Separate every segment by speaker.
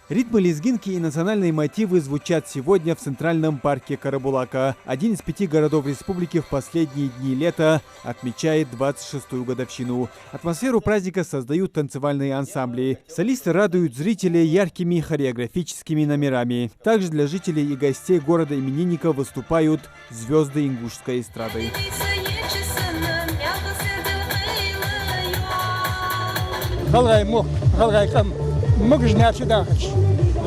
Speaker 1: Ритмы лезгинки и национальные мотивы звучат сегодня в Центральном парке Карабулака. Один из 5 городов республики в последние дни лета отмечает 26-ю годовщину. Атмосферу праздника создают танцевальные ансамбли. Солисты радуют зрителей яркими хореографическими номерами. Также для жителей и гостей города-именинников выступают звезды ингушской эстрады.
Speaker 2: Мыгжня сюда хочу.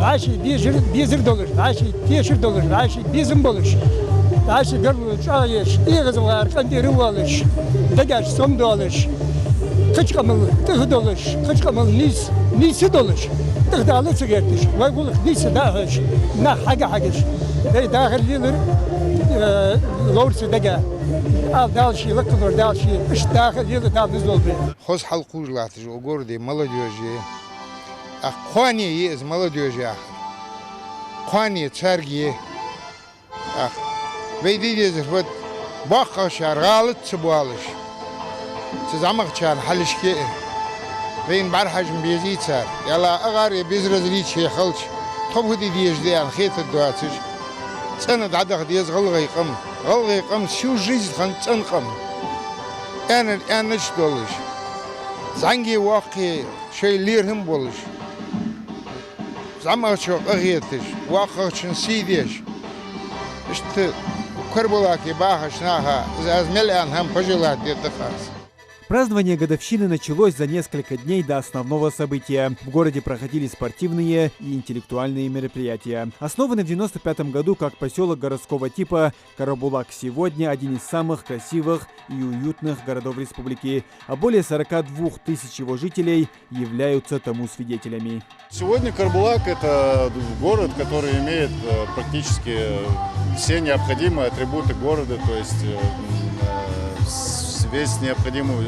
Speaker 2: Ачи безир доллар, ачи тешир доллар, ачи безим болыш. Ачи гырлыч, аяш, игызылар, кандиры болыш. Дагаш сом долыш. Кычкамыл, тых долыш, кычкамыл ниси долыш. Тыхдалы цигертиш. Вай булыш ниси дагыш. На хагаш. Дай дагыр лилер лорсы дага. Ал дальше лакнор дальше. Иш дагыр лилер дагыз долбе.
Speaker 3: Хоз халкужлатыш о городе молодежи. А Хуани из молодежи, Хуани царги, видите, вот бахаш, аргалт, цибуалыш, цизамахчан, халишки, вейн бархажм безицар, яла агари безразличие халч, томхуди диеждеян, хетер дуациш, цена дадах диез галгайкам, всю жизнь хан цанкам, энэч долыш, занги вахи, шей лирхим болыш. Замачо агетиш, вахачен сидиш. Что Карабулаке бахашнаха, азмелян хам пожелать где-то хас.
Speaker 1: Празднование годовщины началось за несколько дней до основного события. В городе проходили спортивные и интеллектуальные мероприятия. Основанный в 1995 году как поселок городского типа, Карабулак сегодня один из самых красивых и уютных городов республики, а более 42 тысяч его жителей являются тому свидетелями.
Speaker 4: Сегодня Карабулак – это город, который имеет практически все необходимые атрибуты города, то есть весь необходимый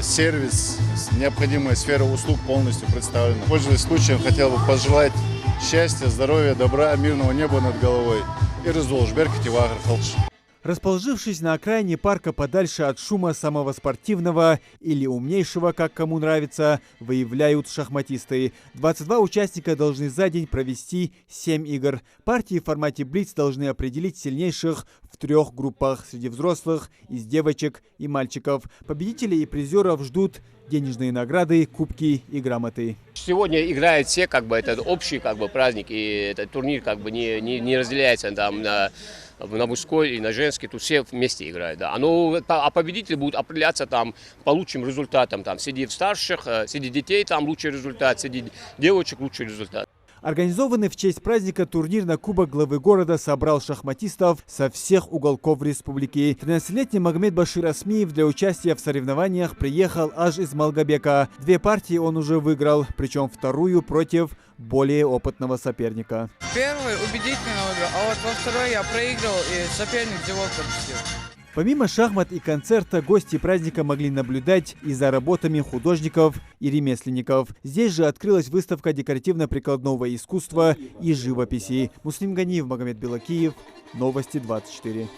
Speaker 4: сервис, необходимая сфера услуг полностью представлена. Пользуясь случаем, хотел бы пожелать счастья, здоровья, добра, мирного неба над головой и раздолжберкати вагр халч.
Speaker 1: Расположившись на окраине парка подальше от шума самого спортивного или умнейшего, как кому нравится, выявляют шахматисты. 22 участника должны за день провести 7 игр. Партии в формате блиц должны определить сильнейших в 3 группах среди взрослых, из девочек и мальчиков. Победителей и призеров ждут денежные награды, кубки и грамоты.
Speaker 5: Сегодня играют все, это общий праздник, и этот турнир не разделяется там на мужской и на женский, тут все вместе играют. Да. А победители будут определяться там по лучшим результатам. Там, среди старших, среди детей там лучший результат, среди девочек лучший результат.
Speaker 1: Организованный в честь праздника турнир на Кубок главы города собрал шахматистов со всех уголков республики. 13-летний Магомед Башир Асмиев для участия в соревнованиях приехал аж из Малгобека. 2 партии он уже выиграл, причем вторую против более опытного соперника.
Speaker 6: Первый убедительно выиграл, а вот во второй я проиграл, и соперник зевал пропустил.
Speaker 1: Помимо шахмат и концерта, гости праздника могли наблюдать и за работами художников и ремесленников. Здесь же открылась выставка декоративно-прикладного искусства и живописи. Муслим Ганиев, Магомед Белакиев, Новости 24.